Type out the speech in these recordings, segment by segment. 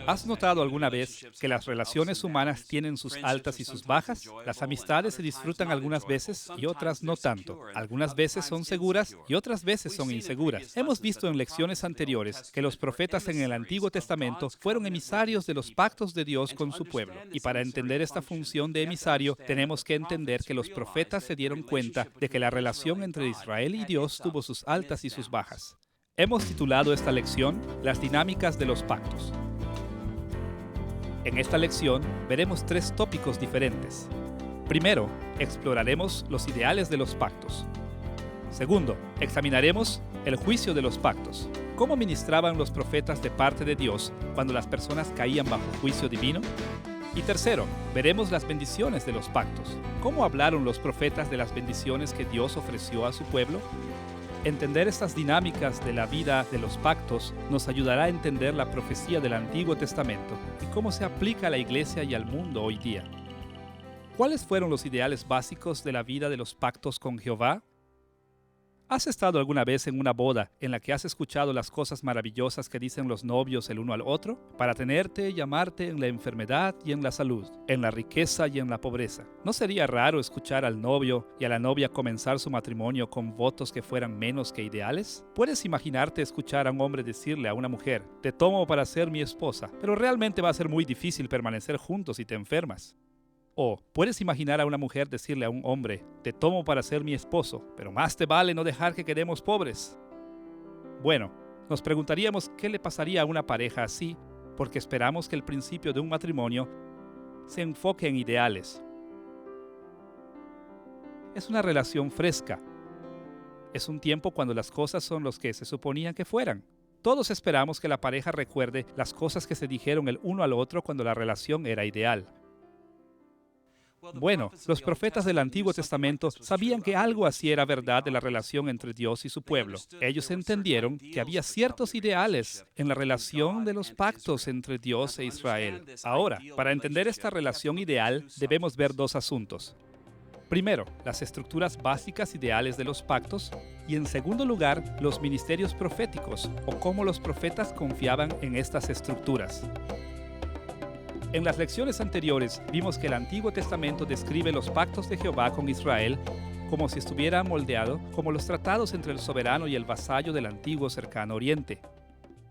¿Has notado alguna vez que las relaciones humanas tienen sus altas y sus bajas? Las amistades se disfrutan algunas veces y otras no tanto. Algunas veces son seguras y otras veces son inseguras. Hemos visto en lecciones anteriores que los profetas en el Antiguo Testamento fueron emisarios de los pactos de Dios con su pueblo. Y para entender esta función de emisario, tenemos que entender que los profetas se dieron cuenta de que la relación entre Israel y Dios tuvo sus altas y sus bajas. Hemos titulado esta lección Las dinámicas de los pactos. En esta lección veremos tres tópicos diferentes. Primero, exploraremos los ideales de los pactos. Segundo, examinaremos el juicio de los pactos. ¿Cómo ministraban los profetas de parte de Dios cuando las personas caían bajo juicio divino? Y tercero, veremos las bendiciones de los pactos. ¿Cómo hablaron los profetas de las bendiciones que Dios ofreció a su pueblo? Entender estas dinámicas de la vida de los pactos nos ayudará a entender la profecía del Antiguo Testamento y cómo se aplica a la iglesia y al mundo hoy día. ¿Cuáles fueron los ideales básicos de la vida de los pactos con Jehová? ¿Has estado alguna vez en una boda en la que has escuchado las cosas maravillosas que dicen los novios el uno al otro? Para tenerte y amarte en la enfermedad y en la salud, en la riqueza y en la pobreza. ¿No sería raro escuchar al novio y a la novia comenzar su matrimonio con votos que fueran menos que ideales? ¿Puedes imaginarte escuchar a un hombre decirle a una mujer, te tomo para ser mi esposa, pero realmente va a ser muy difícil permanecer juntos si te enfermas? O puedes imaginar a una mujer decirle a un hombre, te tomo para ser mi esposo, pero más te vale no dejar que quedemos pobres. Bueno, nos preguntaríamos qué le pasaría a una pareja así, porque esperamos que el principio de un matrimonio se enfoque en ideales. Es una relación fresca. Es un tiempo cuando las cosas son los que se suponían que fueran. Todos esperamos que la pareja recuerde las cosas que se dijeron el uno al otro cuando la relación era ideal. Bueno, los profetas del Antiguo Testamento sabían que algo así era verdad de la relación entre Dios y su pueblo. Ellos entendieron que había ciertos ideales en la relación de los pactos entre Dios e Israel. Ahora, para entender esta relación ideal, debemos ver dos asuntos. Primero, las estructuras básicas ideales de los pactos y, en segundo lugar, los ministerios proféticos o cómo los profetas confiaban en estas estructuras. En las lecciones anteriores vimos que el Antiguo Testamento describe los pactos de Jehová con Israel como si estuviera moldeado como los tratados entre el soberano y el vasallo del antiguo cercano oriente.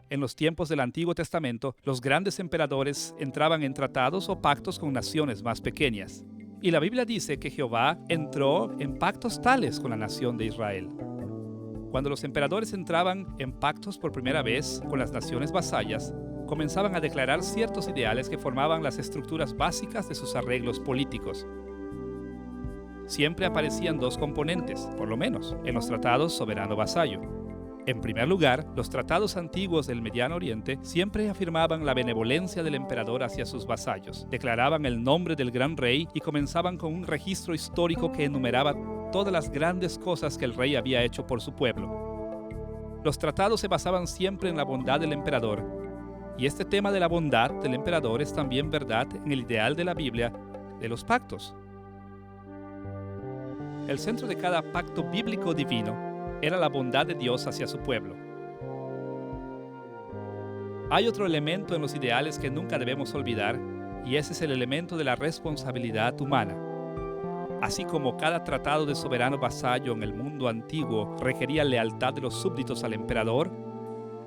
En los tiempos del Antiguo Testamento, los grandes emperadores entraban en tratados o pactos con naciones más pequeñas. Y la Biblia dice que Jehová entró en pactos tales con la nación de Israel. Cuando los emperadores entraban en pactos por primera vez con las naciones vasallas, comenzaban a declarar ciertos ideales que formaban las estructuras básicas de sus arreglos políticos. Siempre aparecían dos componentes, por lo menos, en los tratados soberano-vasallo. En primer lugar, los tratados antiguos del Mediano Oriente siempre afirmaban la benevolencia del emperador hacia sus vasallos, declaraban el nombre del gran rey y comenzaban con un registro histórico que enumeraba todas las grandes cosas que el rey había hecho por su pueblo. Los tratados se basaban siempre en la bondad del emperador. Y este tema de la bondad del emperador es también verdad en el ideal de la Biblia de los pactos. El centro de cada pacto bíblico divino era la bondad de Dios hacia su pueblo. Hay otro elemento en los ideales que nunca debemos olvidar, y ese es el elemento de la responsabilidad humana. Así como cada tratado de soberano vasallo en el mundo antiguo requería lealtad de los súbditos al emperador,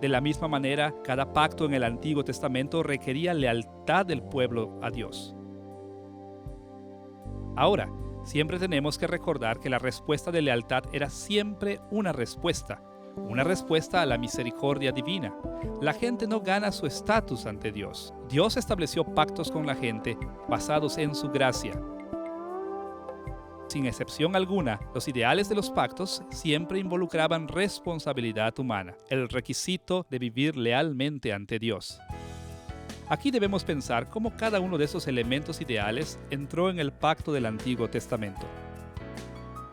de la misma manera, cada pacto en el Antiguo Testamento requería lealtad del pueblo a Dios. Ahora, siempre tenemos que recordar que la respuesta de lealtad era siempre una respuesta a la misericordia divina. La gente no gana su estatus ante Dios. Dios estableció pactos con la gente basados en su gracia. Sin excepción alguna, los ideales de los pactos siempre involucraban responsabilidad humana, el requisito de vivir lealmente ante Dios. Aquí debemos pensar cómo cada uno de esos elementos ideales entró en el pacto del Antiguo Testamento.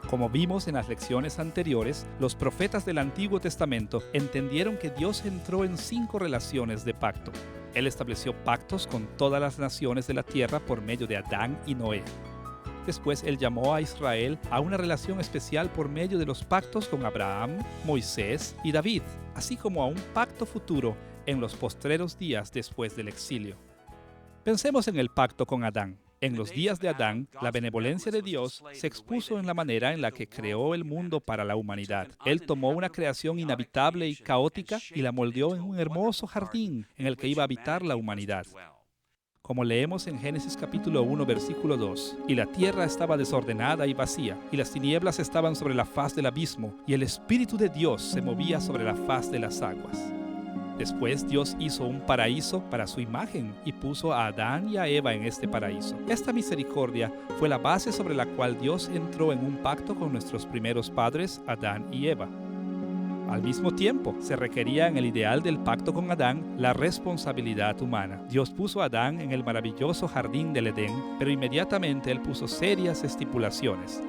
Como vimos en las lecciones anteriores, los profetas del Antiguo Testamento entendieron que Dios entró en 5 relaciones de pacto. Él estableció pactos con todas las naciones de la tierra por medio de Adán y Noé. Después él llamó a Israel a una relación especial por medio de los pactos con Abraham, Moisés y David, así como a un pacto futuro en los postreros días después del exilio. Pensemos en el pacto con Adán. En los días de Adán, la benevolencia de Dios se expuso en la manera en la que creó el mundo para la humanidad. Él tomó una creación inhabitable y caótica y la moldeó en un hermoso jardín en el que iba a habitar la humanidad. Como leemos en Génesis capítulo 1, versículo 2, «Y la tierra estaba desordenada y vacía, y las tinieblas estaban sobre la faz del abismo, y el Espíritu de Dios se movía sobre la faz de las aguas». Después Dios hizo un paraíso para su imagen y puso a Adán y a Eva en este paraíso. Esta misericordia fue la base sobre la cual Dios entró en un pacto con nuestros primeros padres, Adán y Eva. Al mismo tiempo, se requería en el ideal del pacto con Adán la responsabilidad humana. Dios puso a Adán en el maravilloso jardín del Edén, pero inmediatamente Él puso serias estipulaciones.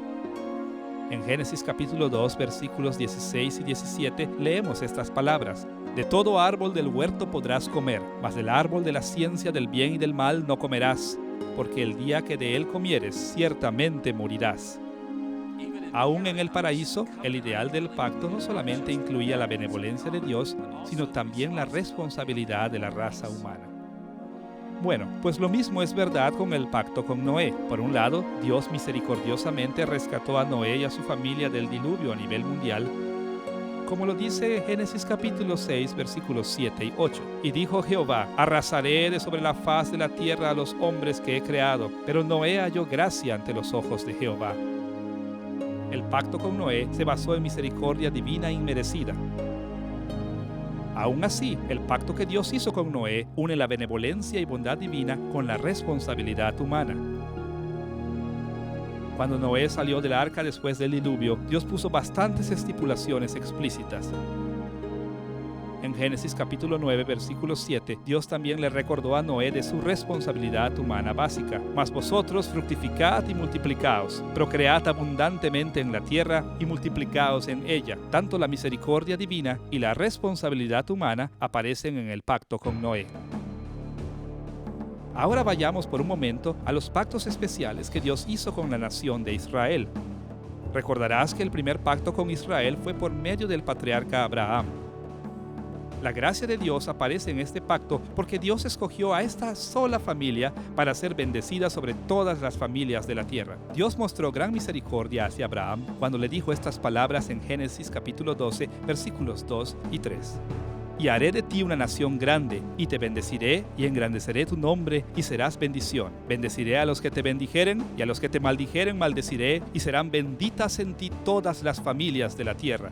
En Génesis capítulo 2, versículos 16 y 17, leemos estas palabras. «De todo árbol del huerto podrás comer, mas del árbol de la ciencia del bien y del mal no comerás, porque el día que de él comieres, ciertamente morirás». Aún en el paraíso, el ideal del pacto no solamente incluía la benevolencia de Dios, sino también la responsabilidad de la raza humana. Bueno, pues lo mismo es verdad con el pacto con Noé. Por un lado, Dios misericordiosamente rescató a Noé y a su familia del diluvio a nivel mundial, como lo dice Génesis capítulo 6, versículos 7 y 8. «Y dijo Jehová, arrasaré de sobre la faz de la tierra a los hombres que he creado, pero Noé halló gracia ante los ojos de Jehová». El pacto con Noé se basó en misericordia divina inmerecida. Aún así, el pacto que Dios hizo con Noé une la benevolencia y bondad divina con la responsabilidad humana. Cuando Noé salió del arca después del diluvio, Dios puso bastantes estipulaciones explícitas. En Génesis capítulo 9, versículo 7, Dios también le recordó a Noé de su responsabilidad humana básica. «Mas vosotros fructificad y multiplicaos, procread abundantemente en la tierra y multiplicaos en ella». Tanto la misericordia divina y la responsabilidad humana aparecen en el pacto con Noé. Ahora vayamos por un momento a los pactos especiales que Dios hizo con la nación de Israel. Recordarás que el primer pacto con Israel fue por medio del patriarca Abraham. La gracia de Dios aparece en este pacto porque Dios escogió a esta sola familia para ser bendecida sobre todas las familias de la tierra. Dios mostró gran misericordia hacia Abraham cuando le dijo estas palabras en Génesis capítulo 12, versículos 2 y 3. «Y haré de ti una nación grande, y te bendeciré, y engrandeceré tu nombre, y serás bendición. Bendeciré a los que te bendijeren, y a los que te maldijeren maldeciré, y serán benditas en ti todas las familias de la tierra».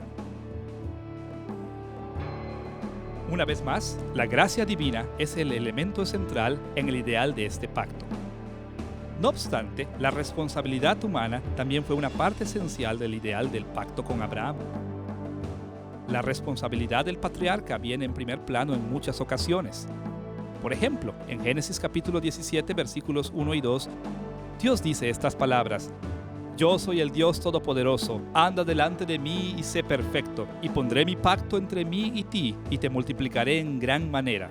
Una vez más, la gracia divina es el elemento central en el ideal de este pacto. No obstante, la responsabilidad humana también fue una parte esencial del ideal del pacto con Abraham. La responsabilidad del patriarca viene en primer plano en muchas ocasiones. Por ejemplo, en Génesis capítulo 17, versículos 1 y 2, Dios dice estas palabras: «Yo soy el Dios Todopoderoso, anda delante de mí y sé perfecto, y pondré mi pacto entre mí y ti, y te multiplicaré en gran manera».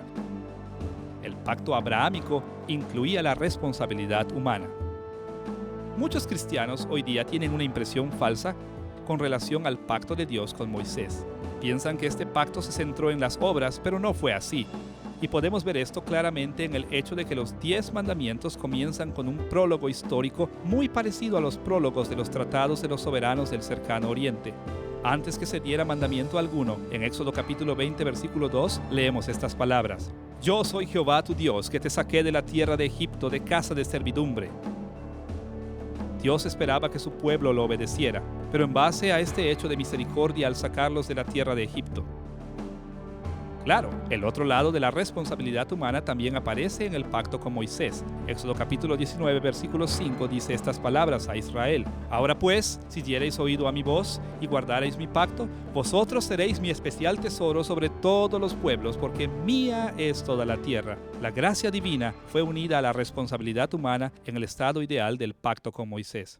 El pacto abrahámico incluía la responsabilidad humana. Muchos cristianos hoy día tienen una impresión falsa con relación al pacto de Dios con Moisés. Piensan que este pacto se centró en las obras, pero no fue así. Y podemos ver esto claramente en el hecho de que los 10 mandamientos comienzan con un prólogo histórico muy parecido a los prólogos de los tratados de los soberanos del cercano oriente. Antes que se diera mandamiento alguno, en Éxodo capítulo 20, versículo 2, leemos estas palabras: «Yo soy Jehová tu Dios, que te saqué de la tierra de Egipto, de casa de servidumbre». Dios esperaba que su pueblo lo obedeciera, pero en base a este hecho de misericordia al sacarlos de la tierra de Egipto. Claro, el otro lado de la responsabilidad humana también aparece en el pacto con Moisés. Éxodo capítulo 19, versículo 5 dice estas palabras a Israel: «Ahora pues, si diereis oído a mi voz y guardareis mi pacto, vosotros seréis mi especial tesoro sobre todos los pueblos, porque mía es toda la tierra». La gracia divina fue unida a la responsabilidad humana en el estado ideal del pacto con Moisés.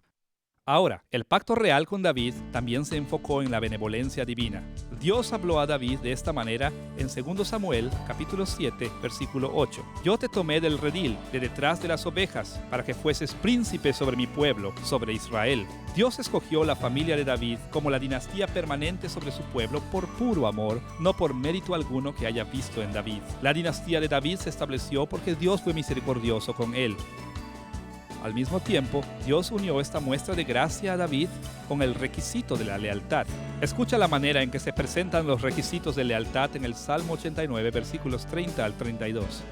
Ahora, el pacto real con David también se enfocó en la benevolencia divina. Dios habló a David de esta manera en 2 Samuel, capítulo 7, versículo 8. Yo te tomé del redil, de detrás de las ovejas, para que fueses príncipe sobre mi pueblo, sobre Israel. Dios escogió la familia de David como la dinastía permanente sobre su pueblo por puro amor, no por mérito alguno que haya visto en David. La dinastía de David se estableció porque Dios fue misericordioso con él. Al mismo tiempo, Dios unió esta muestra de gracia a David con el requisito de la lealtad. Escucha la manera en que se presentan los requisitos de lealtad en el Salmo 89, versículos 30 al 32.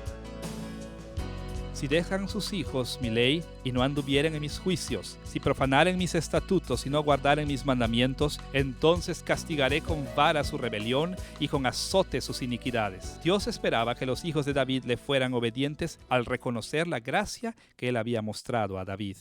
Si dejan sus hijos mi ley y no anduvieren en mis juicios, si profanaren mis estatutos y no guardaren mis mandamientos, entonces castigaré con vara su rebelión y con azote sus iniquidades. Dios esperaba que los hijos de David le fueran obedientes al reconocer la gracia que él había mostrado a David.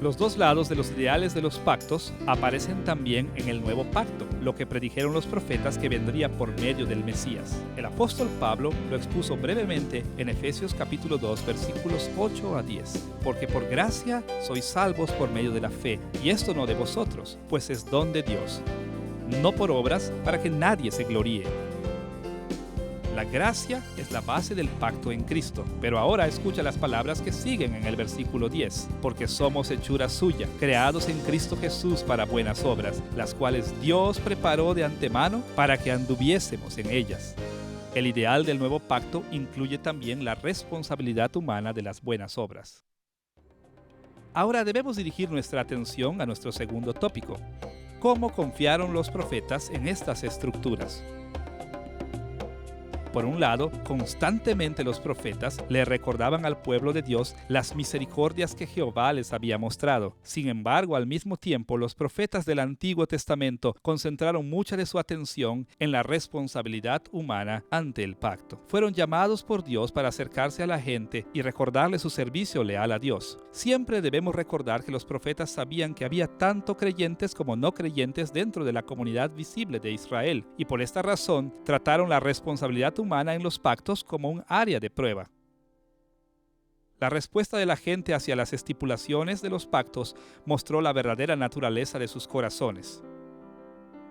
Los dos lados de los ideales de los pactos aparecen también en el nuevo pacto, lo que predijeron los profetas que vendría por medio del Mesías. El apóstol Pablo lo expuso brevemente en Efesios capítulo 2, versículos 8 a 10. Porque por gracia sois salvos por medio de la fe, y esto no de vosotros, pues es don de Dios, no por obras, para que nadie se gloríe. La gracia es la base del pacto en Cristo. Pero ahora escucha las palabras que siguen en el versículo 10. Porque somos hechura suya, creados en Cristo Jesús para buenas obras, las cuales Dios preparó de antemano para que anduviésemos en ellas. El ideal del nuevo pacto incluye también la responsabilidad humana de las buenas obras. Ahora debemos dirigir nuestra atención a nuestro segundo tópico. ¿Cómo confiaron los profetas en estas estructuras? Por un lado, constantemente los profetas le recordaban al pueblo de Dios las misericordias que Jehová les había mostrado. Sin embargo, al mismo tiempo, los profetas del Antiguo Testamento concentraron mucha de su atención en la responsabilidad humana ante el pacto. Fueron llamados por Dios para acercarse a la gente y recordarle su servicio leal a Dios. Siempre debemos recordar que los profetas sabían que había tanto creyentes como no creyentes dentro de la comunidad visible de Israel, y por esta razón trataron la responsabilidad humana en los pactos como un área de prueba. La respuesta de la gente hacia las estipulaciones de los pactos mostró la verdadera naturaleza de sus corazones.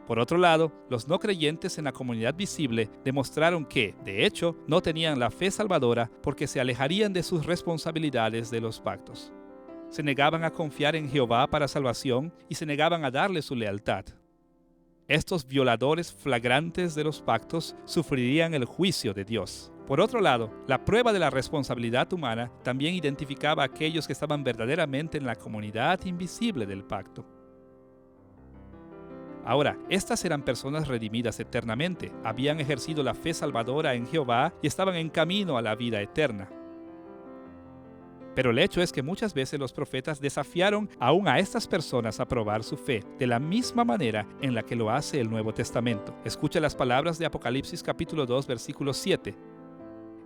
Por otro lado, los no creyentes en la comunidad visible demostraron que, de hecho, no tenían la fe salvadora porque se alejarían de sus responsabilidades de los pactos. Se negaban a confiar en Jehová para salvación y se negaban a darle su lealtad. Estos violadores flagrantes de los pactos sufrirían el juicio de Dios. Por otro lado, la prueba de la responsabilidad humana también identificaba a aquellos que estaban verdaderamente en la comunidad invisible del pacto. Ahora, estas eran personas redimidas eternamente, habían ejercido la fe salvadora en Jehová y estaban en camino a la vida eterna. Pero el hecho es que muchas veces los profetas desafiaron aún a estas personas a probar su fe, de la misma manera en la que lo hace el Nuevo Testamento. Escucha las palabras de Apocalipsis capítulo 2, versículo 7.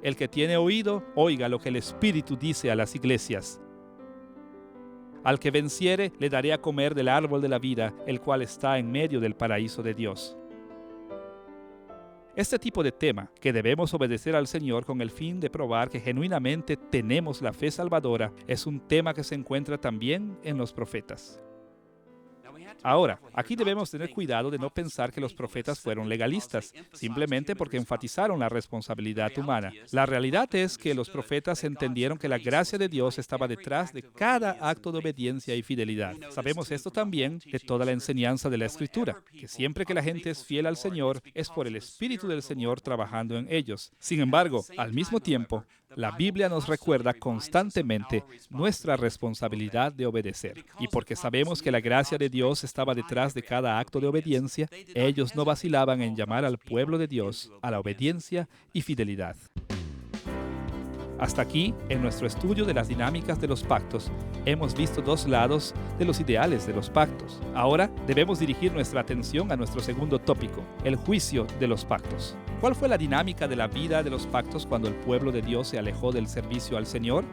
El que tiene oído, oiga lo que el Espíritu dice a las iglesias. Al que venciere, le daré a comer del árbol de la vida, el cual está en medio del paraíso de Dios. Este tipo de tema, que debemos obedecer al Señor con el fin de probar que genuinamente tenemos la fe salvadora, es un tema que se encuentra también en los profetas. Ahora, aquí debemos tener cuidado de no pensar que los profetas fueron legalistas, simplemente porque enfatizaron la responsabilidad humana. La realidad es que los profetas entendieron que la gracia de Dios estaba detrás de cada acto de obediencia y fidelidad. Sabemos esto también de toda la enseñanza de la Escritura, que siempre que la gente es fiel al Señor, es por el Espíritu del Señor trabajando en ellos. Sin embargo, al mismo tiempo, la Biblia nos recuerda constantemente nuestra responsabilidad de obedecer. Y porque sabemos que la gracia de Dios estaba detrás de cada acto de obediencia, ellos no vacilaban en llamar al pueblo de Dios a la obediencia y fidelidad. Hasta aquí, en nuestro estudio de las dinámicas de los pactos, hemos visto dos lados de los ideales de los pactos. Ahora debemos dirigir nuestra atención a nuestro segundo tópico, el juicio de los pactos. ¿Cuál fue la dinámica de la vida de los pactos cuando el pueblo de Dios se alejó del servicio al Señor?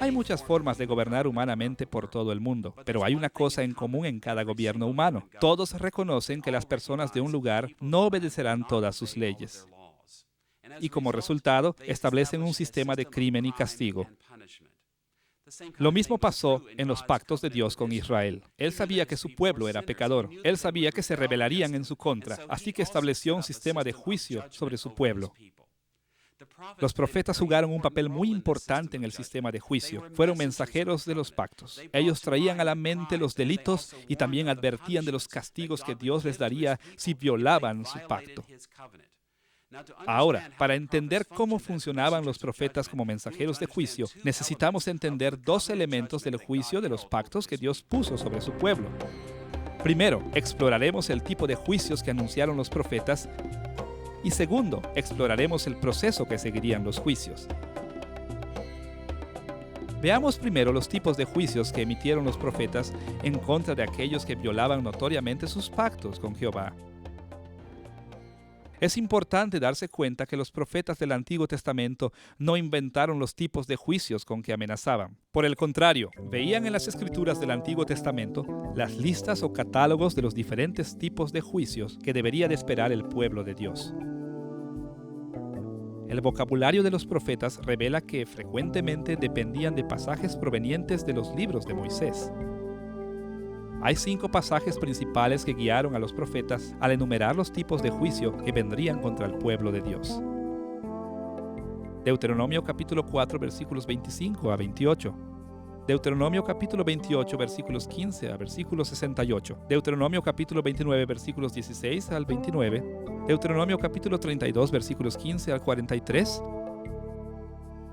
Hay muchas formas de gobernar humanamente por todo el mundo, pero hay una cosa en común en cada gobierno humano. Todos reconocen que las personas de un lugar no obedecerán todas sus leyes. Y como resultado, establecen un sistema de crimen y castigo. Lo mismo pasó en los pactos de Dios con Israel. Él sabía que su pueblo era pecador. Él sabía que se rebelarían en su contra, así que estableció un sistema de juicio sobre su pueblo. Los profetas jugaron un papel muy importante en el sistema de juicio. Fueron mensajeros de los pactos. Ellos traían a la mente los delitos y también advertían de los castigos que Dios les daría si violaban su pacto. Ahora, para entender cómo funcionaban los profetas como mensajeros de juicio, necesitamos entender dos elementos del juicio de los pactos que Dios puso sobre su pueblo. Primero, exploraremos el tipo de juicios que anunciaron los profetas. Y segundo, exploraremos el proceso que seguirían los juicios. Veamos primero los tipos de juicios que emitieron los profetas en contra de aquellos que violaban notoriamente sus pactos con Jehová. Es importante darse cuenta que los profetas del Antiguo Testamento no inventaron los tipos de juicios con que amenazaban. Por el contrario, veían en las Escrituras del Antiguo Testamento las listas o catálogos de los diferentes tipos de juicios que debería de esperar el pueblo de Dios. El vocabulario de los profetas revela que frecuentemente dependían de pasajes provenientes de los libros de Moisés. Hay 5 pasajes principales que guiaron a los profetas al enumerar los tipos de juicio que vendrían contra el pueblo de Dios. Deuteronomio capítulo 4 versículos 25 a 28. Deuteronomio capítulo 28 versículos 15 a versículos 68. Deuteronomio capítulo 29 versículos 16 al 29. Deuteronomio capítulo 32 versículos 15 al 43.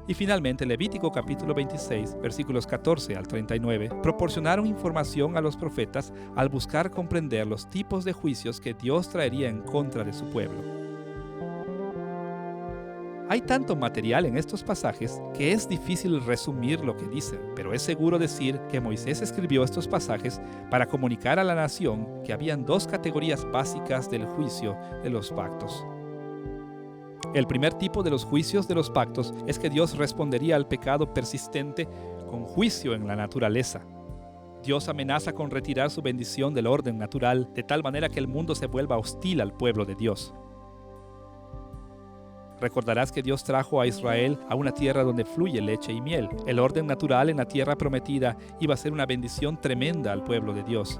Y finalmente Levítico capítulo 26 versículos 14 al 39 proporcionaron información a los profetas al buscar comprender los tipos de juicios que Dios traería en contra de su pueblo. Hay tanto material en estos pasajes que es difícil resumir lo que dicen, pero es seguro decir que Moisés escribió estos pasajes para comunicar a la nación que habían 2 categorías básicas del juicio de los pactos. El primer tipo de los juicios de los pactos es que Dios respondería al pecado persistente con juicio en la naturaleza. Dios amenaza con retirar su bendición del orden natural de tal manera que el mundo se vuelva hostil al pueblo de Dios. Recordarás que Dios trajo a Israel a una tierra donde fluye leche y miel. El orden natural en la tierra prometida iba a ser una bendición tremenda al pueblo de Dios.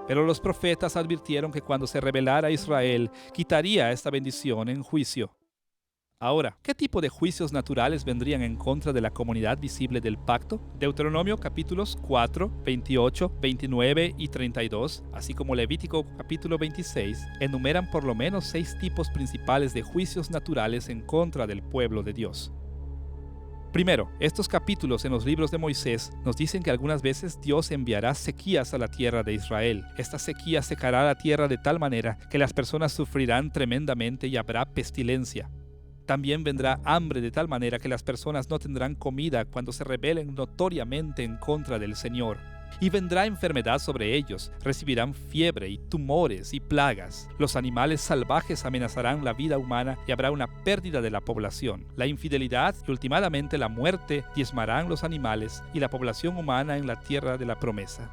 Pero los profetas advirtieron que cuando se rebelara Israel, quitaría esta bendición en juicio. Ahora, ¿qué tipo de juicios naturales vendrían en contra de la comunidad visible del pacto? Deuteronomio capítulos 4, 28, 29 y 32, así como Levítico capítulo 26, enumeran por lo menos 6 tipos principales de juicios naturales en contra del pueblo de Dios. Primero, estos capítulos en los libros de Moisés nos dicen que algunas veces Dios enviará sequías a la tierra de Israel. Esta sequía secará la tierra de tal manera que las personas sufrirán tremendamente y habrá pestilencia. También vendrá hambre de tal manera que las personas no tendrán comida cuando se rebelen notoriamente en contra del Señor. Y vendrá enfermedad sobre ellos, recibirán fiebre y tumores y plagas. Los animales salvajes amenazarán la vida humana y habrá una pérdida de la población. La infidelidad y últimamente la muerte diezmarán los animales y la población humana en la tierra de la promesa.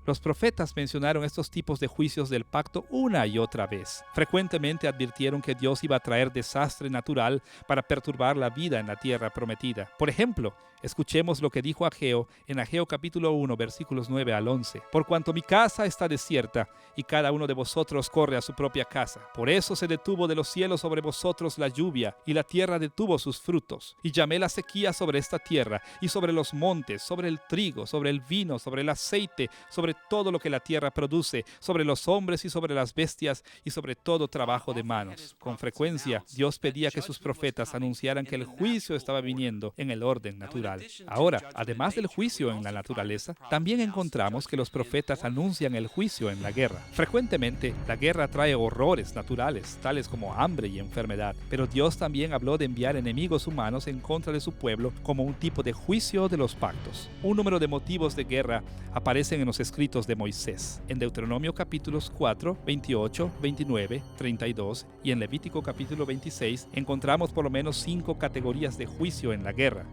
Los profetas mencionaron estos tipos de juicios del pacto una y otra vez. Frecuentemente advirtieron que Dios iba a traer desastre natural para perturbar la vida en la tierra prometida. Por ejemplo, escuchemos lo que dijo Ageo en Ageo capítulo 1, versículos 9 al 11. Por cuanto mi casa está desierta y cada uno de vosotros corre a su propia casa. Por eso se detuvo de los cielos sobre vosotros la lluvia y la tierra detuvo sus frutos. Y llamé la sequía sobre esta tierra y sobre los montes, sobre el trigo, sobre el vino, sobre el aceite, sobre todo lo que la tierra produce, sobre los hombres y sobre las bestias y sobre todo trabajo de manos. Con frecuencia, Dios pedía que sus profetas anunciaran que el juicio estaba viniendo en el orden natural. Ahora, además del juicio en la naturaleza, también encontramos que los profetas anuncian el juicio en la guerra. Frecuentemente, la guerra trae horrores naturales, tales como hambre y enfermedad, pero Dios también habló de enviar enemigos humanos en contra de su pueblo como un tipo de juicio de los pactos. Un número de motivos de guerra aparecen en los escritos de Moisés, en Deuteronomio capítulos 4, 28, 29, 32 y en Levítico capítulo 26 encontramos por lo menos 5 categorías de juicio en la guerra.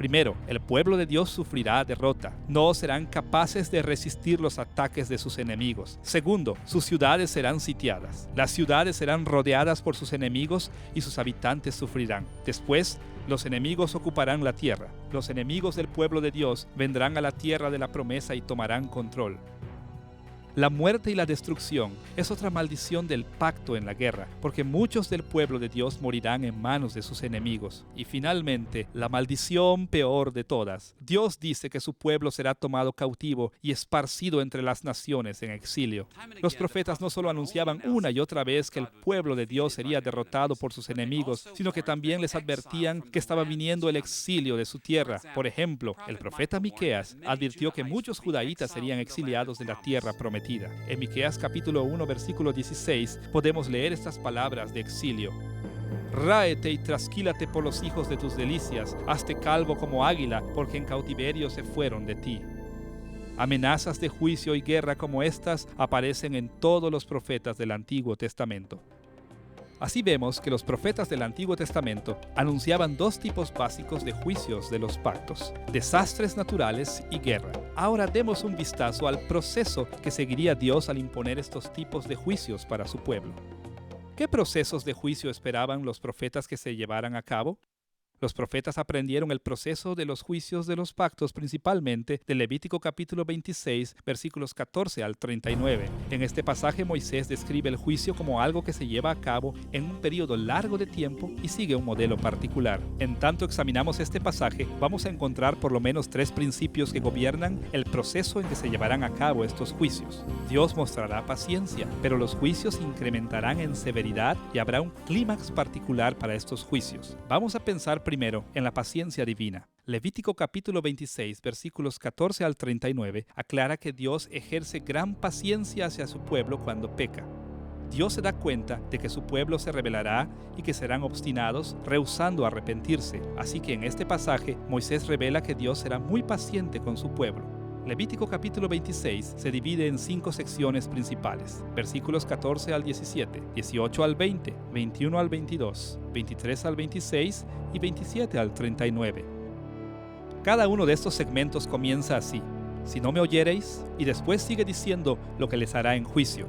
Primero, el pueblo de Dios sufrirá derrota. No serán capaces de resistir los ataques de sus enemigos. Segundo, sus ciudades serán sitiadas. Las ciudades serán rodeadas por sus enemigos y sus habitantes sufrirán. Después, los enemigos ocuparán la tierra. Los enemigos del pueblo de Dios vendrán a la tierra de la promesa y tomarán control. La muerte y la destrucción es otra maldición del pacto en la guerra, porque muchos del pueblo de Dios morirán en manos de sus enemigos. Y finalmente, la maldición peor de todas. Dios dice que su pueblo será tomado cautivo y esparcido entre las naciones en exilio. Los profetas no solo anunciaban una y otra vez que el pueblo de Dios sería derrotado por sus enemigos, sino que también les advertían que estaba viniendo el exilio de su tierra. Por ejemplo, el profeta Miqueas advirtió que muchos judaítas serían exiliados de la tierra prometida. En Miqueas capítulo 1, versículo 16, podemos leer estas palabras de exilio. Ráete y trasquílate por los hijos de tus delicias, hazte calvo como águila, porque en cautiverio se fueron de ti. Amenazas de juicio y guerra como estas aparecen en todos los profetas del Antiguo Testamento. Así vemos que los profetas del Antiguo Testamento anunciaban dos tipos básicos de juicios de los pactos: desastres naturales y guerra. Ahora demos un vistazo al proceso que seguiría Dios al imponer estos tipos de juicios para su pueblo. ¿Qué procesos de juicio esperaban los profetas que se llevaran a cabo? Los profetas aprendieron el proceso de los juicios de los pactos principalmente de Levítico capítulo 26, versículos 14 al 39. En este pasaje Moisés describe el juicio como algo que se lleva a cabo en un periodo largo de tiempo y sigue un modelo particular. En tanto examinamos este pasaje, vamos a encontrar por lo menos 3 principios que gobiernan el proceso en que se llevarán a cabo estos juicios. Dios mostrará paciencia, pero los juicios incrementarán en severidad y habrá un clímax particular para estos juicios. Vamos a pensar primero en la paciencia divina. Levítico capítulo 26, versículos 14 al 39, aclara que Dios ejerce gran paciencia hacia su pueblo cuando peca. Dios se da cuenta de que su pueblo se rebelará y que serán obstinados, rehusando arrepentirse. Así que en este pasaje, Moisés revela que Dios será muy paciente con su pueblo. Levítico capítulo 26 se divide en 5 secciones principales, versículos 14 al 17, 18 al 20, 21 al 22, 23 al 26 y 27 al 39. Cada uno de estos segmentos comienza así: si no me oyereis, y después sigue diciendo lo que les hará en juicio.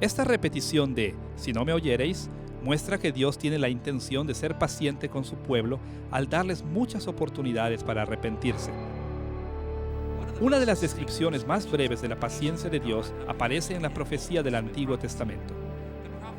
Esta repetición de si no me oyereis muestra que Dios tiene la intención de ser paciente con su pueblo al darles muchas oportunidades para arrepentirse. Una de las descripciones más breves de la paciencia de Dios aparece en la profecía del Antiguo Testamento.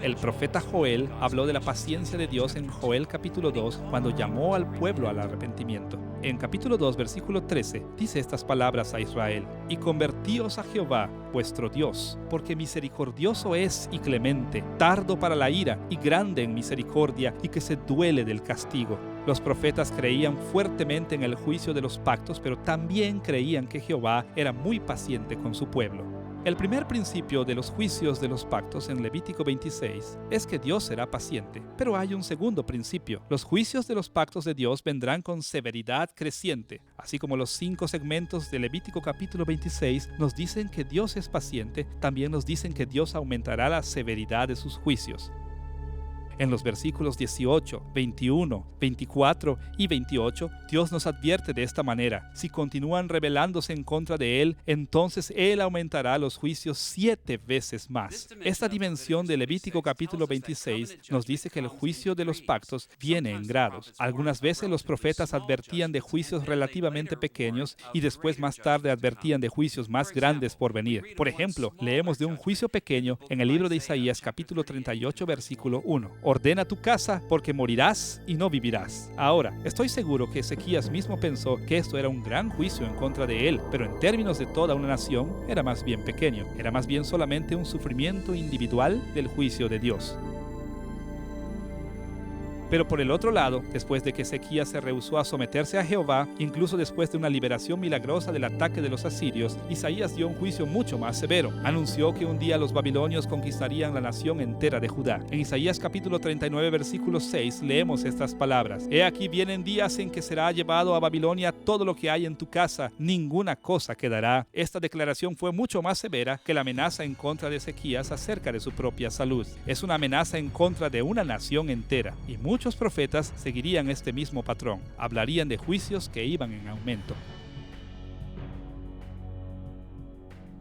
El profeta Joel habló de la paciencia de Dios en Joel capítulo 2 cuando llamó al pueblo al arrepentimiento. En capítulo 2, versículo 13, dice estas palabras a Israel: y convertíos a Jehová, vuestro Dios, porque misericordioso es y clemente, tardo para la ira y grande en misericordia, y que se duele del castigo. Los profetas creían fuertemente en el juicio de los pactos, pero también creían que Jehová era muy paciente con su pueblo. El primer principio de los juicios de los pactos en Levítico 26 es que Dios será paciente, pero hay un segundo principio. Los juicios de los pactos de Dios vendrán con severidad creciente. Así como los 5 segmentos de Levítico capítulo 26 nos dicen que Dios es paciente, también nos dicen que Dios aumentará la severidad de sus juicios. En los versículos 18, 21, 24 y 28, Dios nos advierte de esta manera: si continúan rebelándose en contra de Él, entonces Él aumentará los juicios 7 veces más. Esta dimensión de Levítico capítulo 26 nos dice que el juicio de los pactos viene en grados. Algunas veces los profetas advertían de juicios relativamente pequeños y después más tarde advertían de juicios más grandes por venir. Por ejemplo, leemos de un juicio pequeño en el libro de Isaías capítulo 38, versículo 1. Ordena tu casa porque morirás y no vivirás. Ahora, estoy seguro que Ezequías mismo pensó que esto era un gran juicio en contra de él, pero en términos de toda una nación, era más bien pequeño. Era más bien solamente un sufrimiento individual del juicio de Dios. Pero por el otro lado, después de que Ezequías se rehusó a someterse a Jehová, incluso después de una liberación milagrosa del ataque de los asirios, Isaías dio un juicio mucho más severo. Anunció que un día los babilonios conquistarían la nación entera de Judá. En Isaías capítulo 39, versículo 6, leemos estas palabras: He aquí vienen días en que será llevado a Babilonia todo lo que hay en tu casa, ninguna cosa quedará. Esta declaración fue mucho más severa que la amenaza en contra de Ezequías acerca de su propia salud. Es una amenaza en contra de una nación entera, y muchos muchos profetas seguirían este mismo patrón. Hablarían de juicios que iban en aumento.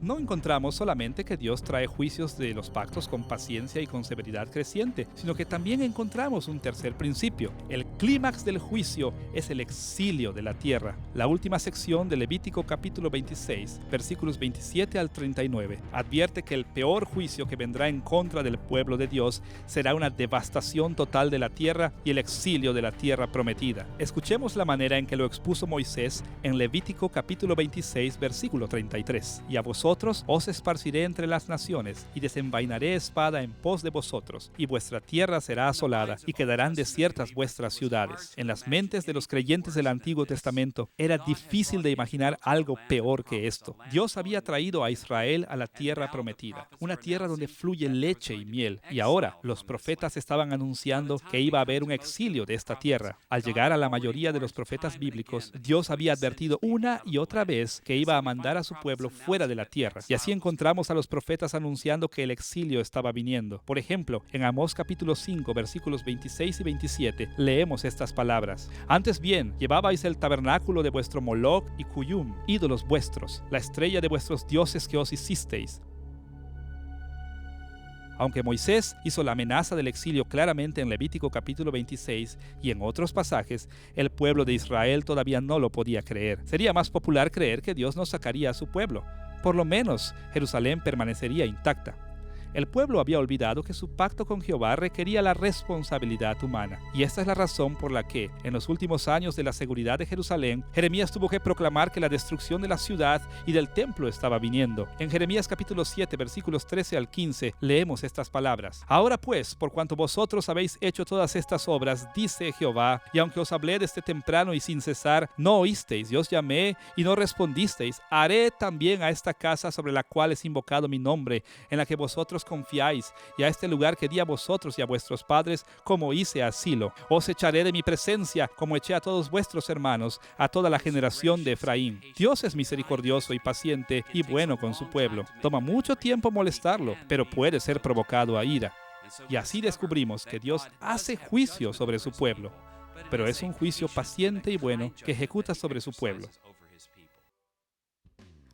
No encontramos solamente que Dios trae juicios de los pactos con paciencia y con severidad creciente, sino que también encontramos un tercer principio. El clímax del juicio es el exilio de la tierra. La última sección de Levítico capítulo 26, versículos 27 al 39, advierte que el peor juicio que vendrá en contra del pueblo de Dios será una devastación total de la tierra y el exilio de la tierra prometida. Escuchemos la manera en que lo expuso Moisés en Levítico capítulo 26, versículo 33. Y a vosotros os esparciré entre las naciones, y desenvainaré espada en pos de vosotros, y vuestra tierra será asolada, y quedarán desiertas vuestras ciudades. En las mentes de los creyentes del Antiguo Testamento era difícil de imaginar algo peor que esto. Dios había traído a Israel a la tierra prometida, una tierra donde fluye leche y miel, y ahora los profetas estaban anunciando que iba a haber un exilio de esta tierra. Al llegar a la mayoría de los profetas bíblicos, Dios había advertido una y otra vez que iba a mandar a su pueblo fuera de la tierra. Y así encontramos a los profetas anunciando que el exilio estaba viniendo. Por ejemplo, en Amós capítulo 5, versículos 26 y 27, leemos estas palabras. Antes bien, llevabais el tabernáculo de vuestro Moloc y Cuyum, ídolos vuestros, la estrella de vuestros dioses que os hicisteis. Aunque Moisés hizo la amenaza del exilio claramente en Levítico capítulo 26 y en otros pasajes, el pueblo de Israel todavía no lo podía creer. Sería más popular creer que Dios no sacaría a su pueblo. Por lo menos, Jerusalén permanecería intacta. El pueblo había olvidado que su pacto con Jehová requería la responsabilidad humana. Y esta es la razón por la que, en los últimos años de la seguridad de Jerusalén, Jeremías tuvo que proclamar que la destrucción de la ciudad y del templo estaba viniendo. En Jeremías capítulo 7, versículos 13 al 15, leemos estas palabras. Ahora pues, por cuanto vosotros habéis hecho todas estas obras, dice Jehová, y aunque os hablé desde temprano y sin cesar, no oísteis, y os llamé y no respondisteis, haré también a esta casa sobre la cual es invocado mi nombre, en la que vosotros confiáis, y a este lugar que di a vosotros y a vuestros padres, como hice a Silo. Os echaré de mi presencia, como eché a todos vuestros hermanos, a toda la generación de Efraín. Dios es misericordioso y paciente y bueno con su pueblo. Toma mucho tiempo molestarlo, pero puede ser provocado a ira. Y así descubrimos que Dios hace juicio sobre su pueblo, pero es un juicio paciente y bueno que ejecuta sobre su pueblo.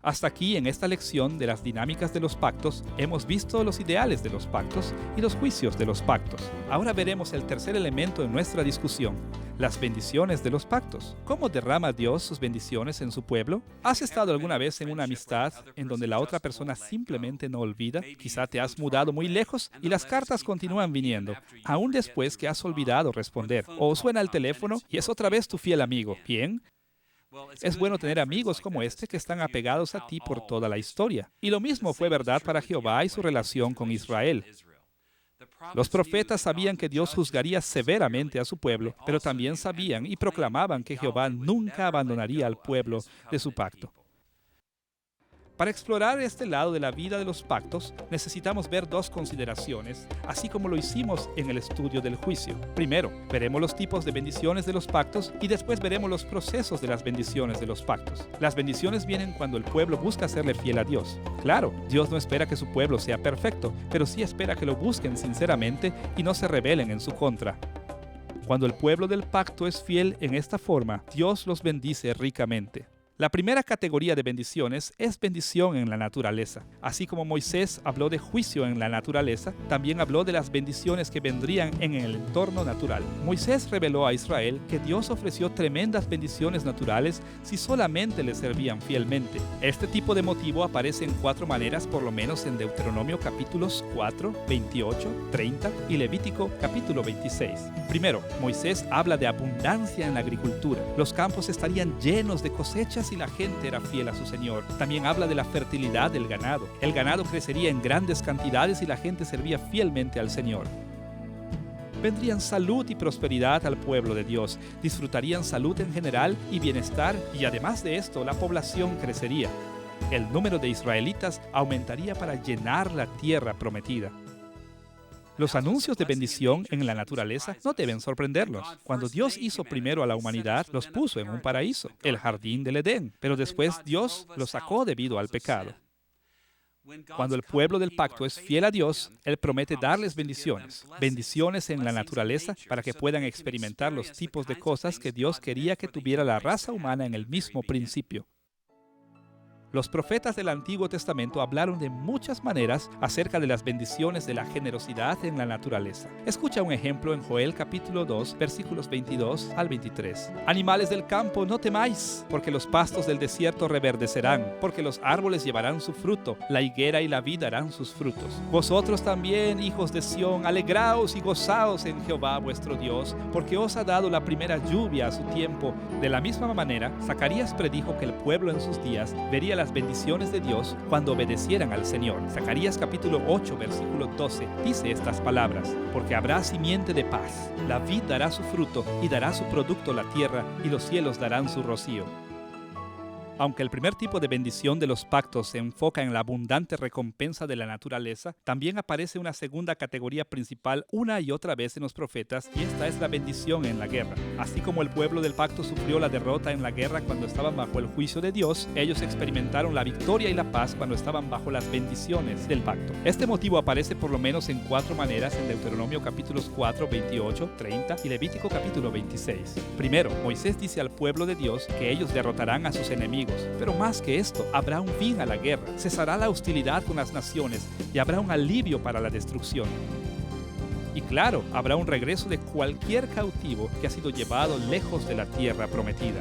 Hasta aquí, en esta lección de las dinámicas de los pactos, hemos visto los ideales de los pactos y los juicios de los pactos. Ahora veremos el tercer elemento en nuestra discusión, las bendiciones de los pactos. ¿Cómo derrama Dios sus bendiciones en su pueblo? ¿Has estado alguna vez en una amistad en donde la otra persona simplemente no olvida? Quizá te has mudado muy lejos y las cartas continúan viniendo, aún después que has olvidado responder. O suena el teléfono y es otra vez tu fiel amigo. Bien. Es bueno tener amigos como este que están apegados a ti por toda la historia. Y lo mismo fue verdad para Jehová y su relación con Israel. Los profetas sabían que Dios juzgaría severamente a su pueblo, pero también sabían y proclamaban que Jehová nunca abandonaría al pueblo de su pacto. Para explorar este lado de la vida de los pactos, necesitamos ver dos consideraciones, así como lo hicimos en el estudio del juicio. Primero, veremos los tipos de bendiciones de los pactos y después veremos los procesos de las bendiciones de los pactos. Las bendiciones vienen cuando el pueblo busca serle fiel a Dios. Claro, Dios no espera que su pueblo sea perfecto, pero sí espera que lo busquen sinceramente y no se rebelen en su contra. Cuando el pueblo del pacto es fiel en esta forma, Dios los bendice ricamente. La primera categoría de bendiciones es bendición en la naturaleza. Así como Moisés habló de juicio en la naturaleza, también habló de las bendiciones que vendrían en el entorno natural. Moisés reveló a Israel que Dios ofreció tremendas bendiciones naturales si solamente le servían fielmente. Este tipo de motivo aparece en 4 maneras, por lo menos en Deuteronomio capítulos 4, 28, 30 y Levítico capítulo 26. Primero, Moisés habla de abundancia en la agricultura. Los campos estarían llenos de cosechas y la gente era fiel a su Señor. También habla de la fertilidad del ganado. El ganado crecería en grandes cantidades y la gente servía fielmente al Señor. Vendrían salud y prosperidad al pueblo de Dios. Disfrutarían salud en general y bienestar, y además de esto, la población crecería. El número de israelitas aumentaría para llenar la tierra prometida. Los anuncios de bendición en la naturaleza no deben sorprenderlos. Cuando Dios hizo primero a la humanidad, los puso en un paraíso, el jardín del Edén, pero después Dios los sacó debido al pecado. Cuando el pueblo del pacto es fiel a Dios, Él promete darles bendiciones, bendiciones en la naturaleza para que puedan experimentar los tipos de cosas que Dios quería que tuviera la raza humana en el mismo principio. Los profetas del Antiguo Testamento hablaron de muchas maneras acerca de las bendiciones de la generosidad en la naturaleza. Escucha un ejemplo en Joel capítulo 2, versículos 22 al 23. Animales del campo, no temáis, porque los pastos del desierto reverdecerán, porque los árboles llevarán su fruto, la higuera y la vid darán sus frutos. Vosotros también, hijos de Sión, alegraos y gozaos en Jehová vuestro Dios, porque os ha dado la primera lluvia a su tiempo. De la misma manera, Zacarías predijo que el pueblo en sus días vería las bendiciones de Dios cuando obedecieran al Señor. Zacarías capítulo 8, versículo 12 dice estas palabras: porque habrá simiente de paz, la vid dará su fruto y dará su producto la tierra, y los cielos darán su rocío. Aunque el primer tipo de bendición de los pactos se enfoca en la abundante recompensa de la naturaleza, también aparece una segunda categoría principal una y otra vez en los profetas, y esta es la bendición en la guerra. Así como el pueblo del pacto sufrió la derrota en la guerra cuando estaban bajo el juicio de Dios, ellos experimentaron la victoria y la paz cuando estaban bajo las bendiciones del pacto. Este motivo aparece por lo menos en 4 maneras en Deuteronomio capítulos 4, 28, 30 y Levítico capítulo 26. Primero, Moisés dice al pueblo de Dios que ellos derrotarán a sus enemigos. Pero más que esto, habrá un fin a la guerra, cesará la hostilidad con las naciones y habrá un alivio para la destrucción. Y claro, habrá un regreso de cualquier cautivo que ha sido llevado lejos de la tierra prometida.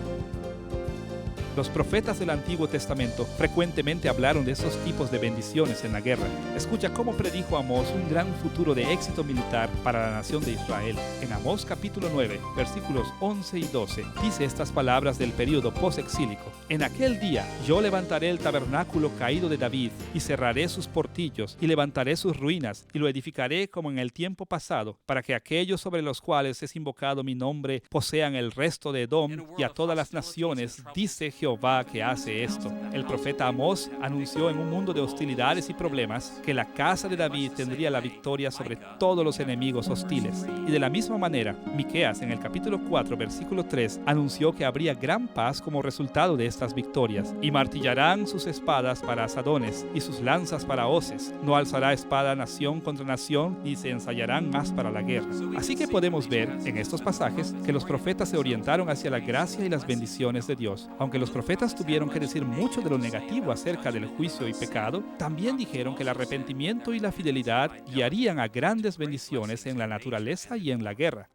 Los profetas del Antiguo Testamento frecuentemente hablaron de esos tipos de bendiciones en la guerra. Escucha cómo predijo Amós un gran futuro de éxito militar para la nación de Israel. En Amós capítulo 9, versículos 11 y 12, dice estas palabras del período post-exílico: en aquel día yo levantaré el tabernáculo caído de David, y cerraré sus portillos, y levantaré sus ruinas, y lo edificaré como en el tiempo pasado, para que aquellos sobre los cuales es invocado mi nombre posean el resto de Edom y a todas las naciones, dice Jehová que hace esto. El profeta Amós anunció en un mundo de hostilidades y problemas que la casa de David tendría la victoria sobre todos los enemigos hostiles. Y de la misma manera, Miqueas en el capítulo 4, versículo 3, anunció que habría gran paz como resultado de estas victorias. Y martillarán sus espadas para asadones y sus lanzas para hoces. No alzará espada nación contra nación, ni se ensayarán más para la guerra. Así que podemos ver en estos pasajes que los profetas se orientaron hacia la gracia y las bendiciones de Dios. Aunque los profetas tuvieron que decir mucho de lo negativo acerca del juicio y pecado, también dijeron que el arrepentimiento y la fidelidad guiarían a grandes bendiciones en la naturaleza y en la guerra.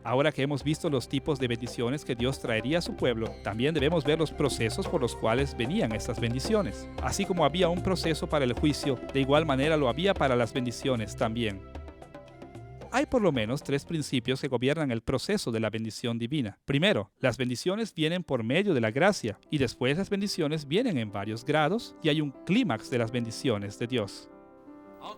Ahora que hemos visto los tipos de bendiciones que Dios traería a su pueblo, también debemos ver los procesos por los cuales venían estas bendiciones. Así como había un proceso para el juicio, de igual manera lo había para las bendiciones también. Hay por lo menos 3 principios que gobiernan el proceso de la bendición divina. Primero, las bendiciones vienen por medio de la gracia, y después las bendiciones vienen en varios grados, y hay un clímax de las bendiciones de Dios.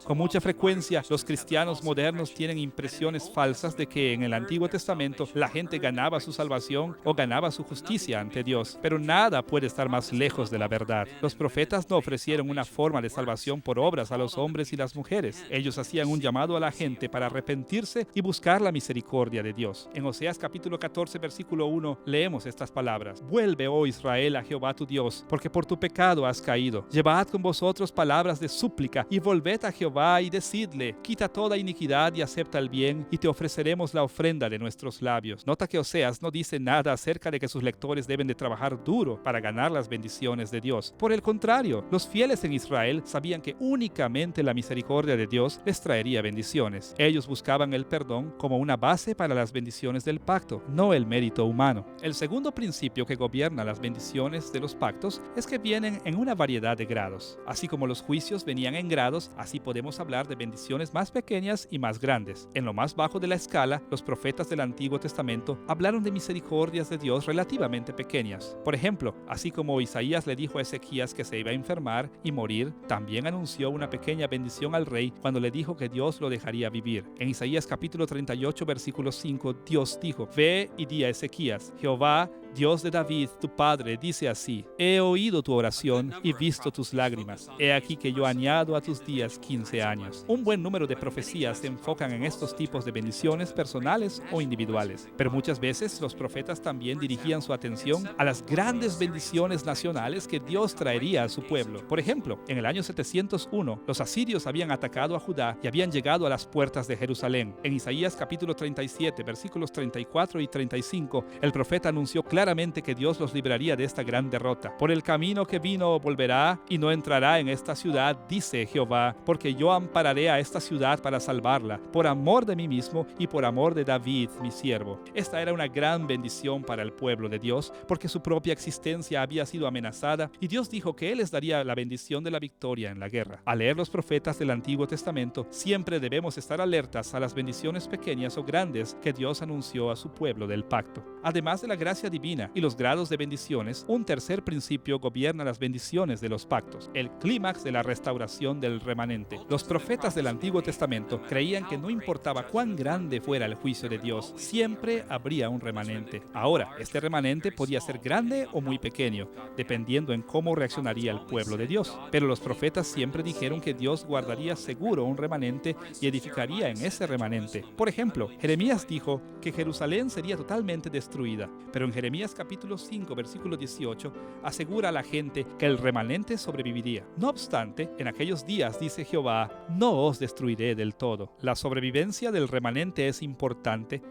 Con mucha frecuencia, los cristianos modernos tienen impresiones falsas de que en el Antiguo Testamento la gente ganaba su salvación o ganaba su justicia ante Dios, pero nada puede estar más lejos de la verdad. Los profetas no ofrecieron una forma de salvación por obras a los hombres y las mujeres. Ellos hacían un llamado a la gente para arrepentirse y buscar la misericordia de Dios. En Oseas capítulo 14, versículo 1, leemos estas palabras: vuelve, oh Israel, a Jehová tu Dios, porque por tu pecado has caído. Llevad con vosotros palabras de súplica y volved a Jehová y decidle: quita toda iniquidad y acepta el bien, y te ofreceremos la ofrenda de nuestros labios. Nota que Oseas no dice nada acerca de que sus lectores deben de trabajar duro para ganar las bendiciones de Dios. Por el contrario, los fieles en Israel sabían que únicamente la misericordia de Dios les traería bendiciones. Ellos buscaban el perdón como una base para las bendiciones del pacto, no el mérito humano. El segundo principio que gobierna las bendiciones de los pactos es que vienen en una variedad de grados. Así como los juicios venían en grados, así podemos hablar de bendiciones más pequeñas y más grandes. En lo más bajo de la escala, los profetas del Antiguo Testamento hablaron de misericordias de Dios relativamente pequeñas. Por ejemplo, así como Isaías le dijo a Ezequías que se iba a enfermar y morir, también anunció una pequeña bendición al rey cuando le dijo que Dios lo dejaría vivir. En Isaías capítulo 38, versículo 5, Dios dijo: ve y di a Ezequías: Jehová, Dios de David, tu padre, dice así: he oído tu oración y visto tus lágrimas. He aquí que yo añado a tus días 15 años. Un buen número de profecías se enfocan en estos tipos de bendiciones personales o individuales, pero muchas veces los profetas también dirigían su atención a las grandes bendiciones nacionales que Dios traería a su pueblo. Por ejemplo, en el año 701, los asirios habían atacado a Judá y habían llegado a las puertas de Jerusalén. En Isaías capítulo 37, versículos 34 y 35, el profeta anunció claramente que Dios los libraría de esta gran derrota. Por el camino que vino volverá y no entrará en esta ciudad, dice Jehová, porque yo ampararé a esta ciudad para salvarla, por amor de mí mismo y por amor de David, mi siervo. Esta era una gran bendición para el pueblo de Dios, porque su propia existencia había sido amenazada, y Dios dijo que Él les daría la bendición de la victoria en la guerra. Al leer los profetas del Antiguo Testamento, siempre debemos estar alertas a las bendiciones pequeñas o grandes que Dios anunció a su pueblo del pacto. Además de la gracia divina y los grados de bendiciones, un tercer principio gobierna las bendiciones de los pactos: el clímax de la restauración del remanente. Los profetas del Antiguo Testamento creían que no importaba cuán grande fuera el juicio de Dios, siempre habría un remanente. Ahora, este remanente podía ser grande o muy pequeño, dependiendo en cómo reaccionaría el pueblo de Dios. Pero los profetas siempre dijeron que Dios guardaría seguro un remanente y edificaría en ese remanente. Por ejemplo, Jeremías dijo que Jerusalén sería totalmente destruida, pero en Jeremías capítulo 5, versículo 18, asegura a la gente que el remanente sobreviviría. No obstante, en aquellos días, dice Jehová, no os destruiré del todo. La sobrevivencia del remanente es importante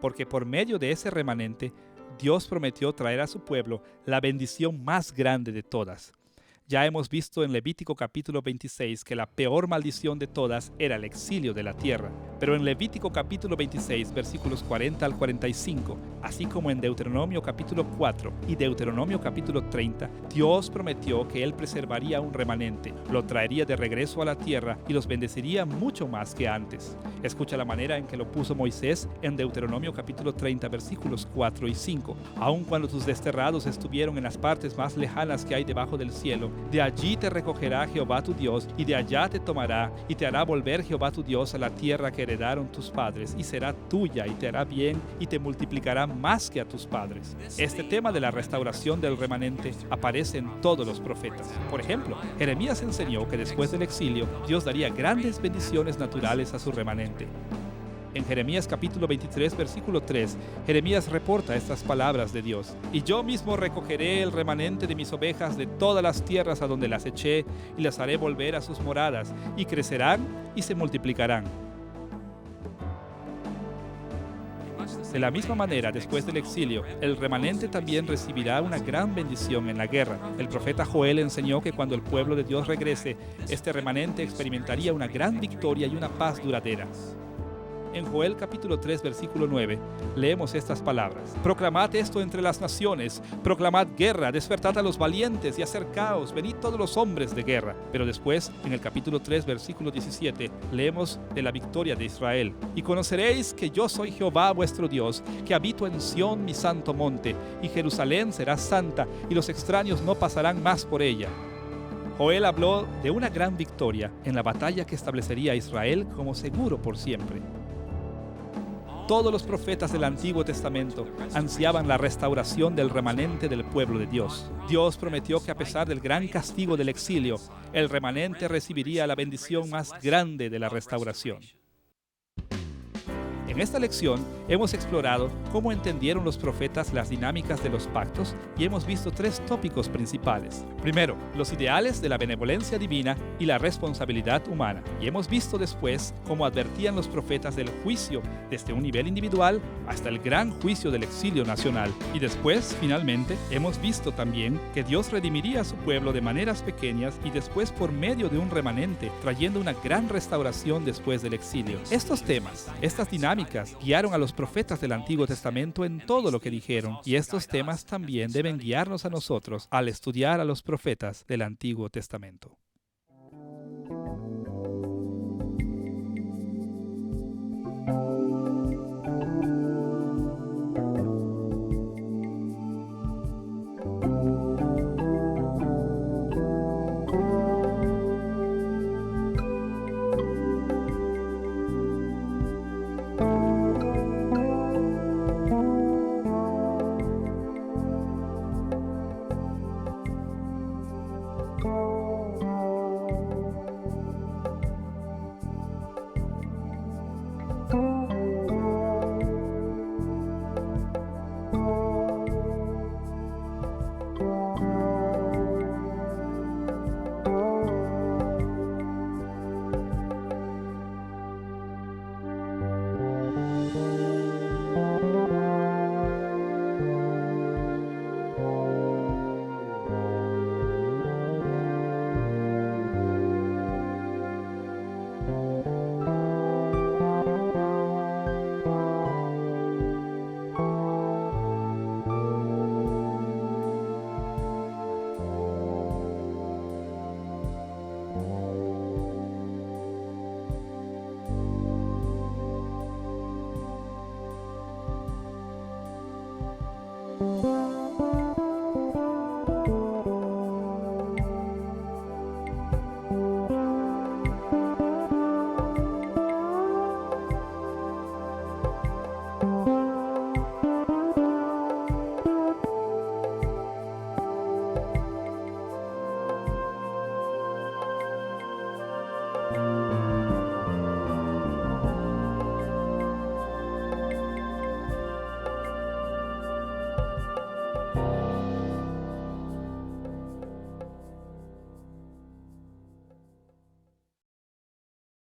porque por medio de ese remanente, Dios prometió traer a su pueblo la bendición más grande de todas. Ya hemos visto en Levítico capítulo 26 que la peor maldición de todas era el exilio de la tierra. Pero en Levítico capítulo 26, versículos 40 al 45, así como en Deuteronomio capítulo 4 y Deuteronomio capítulo 30, Dios prometió que Él preservaría un remanente, lo traería de regreso a la tierra y los bendeciría mucho más que antes. Escucha la manera en que lo puso Moisés en Deuteronomio capítulo 30, versículos 4 y 5. Aun cuando tus desterrados estuvieron en las partes más lejanas que hay debajo del cielo, de allí te recogerá Jehová tu Dios, y de allá te tomará, y te hará volver Jehová tu Dios a la tierra que heredaron tus padres, y será tuya, y te hará bien, y te multiplicará más que a tus padres. Este tema de la restauración del remanente aparece en todos los profetas. Por ejemplo, Jeremías enseñó que después del exilio, Dios daría grandes bendiciones naturales a su remanente. En Jeremías capítulo 23, versículo 3, Jeremías reporta estas palabras de Dios: y yo mismo recogeré el remanente de mis ovejas de todas las tierras a donde las eché, y las haré volver a sus moradas, y crecerán y se multiplicarán. De la misma manera, después del exilio, el remanente también recibirá una gran bendición en la guerra. El profeta Joel enseñó que cuando el pueblo de Dios regrese, este remanente experimentaría una gran victoria y una paz duradera. En Joel capítulo 3, versículo 9, leemos estas palabras: proclamad esto entre las naciones, proclamad guerra, despertad a los valientes y acercaos, venid todos los hombres de guerra. Pero después, en el capítulo 3, versículo 17, leemos de la victoria de Israel: y conoceréis que yo soy Jehová vuestro Dios, que habito en Sión mi santo monte, y Jerusalén será santa, y los extraños no pasarán más por ella. Joel habló de una gran victoria en la batalla que establecería a Israel como seguro por siempre. Todos los profetas del Antiguo Testamento ansiaban la restauración del remanente del pueblo de Dios. Dios prometió que a pesar del gran castigo del exilio, el remanente recibiría la bendición más grande de la restauración. En esta lección hemos explorado cómo entendieron los profetas las dinámicas de los pactos y hemos visto tres tópicos principales. Primero, los ideales de la benevolencia divina y la responsabilidad humana. Y hemos visto después cómo advertían los profetas del juicio desde un nivel individual hasta el gran juicio del exilio nacional. Y después, finalmente, hemos visto también que Dios redimiría a su pueblo de maneras pequeñas y después por medio de un remanente, trayendo una gran restauración después del exilio. Estos temas, estas dinámicas, guiaron a los profetas del Antiguo Testamento en todo lo que dijeron, y estos temas también deben guiarnos a nosotros al estudiar a los profetas del Antiguo Testamento.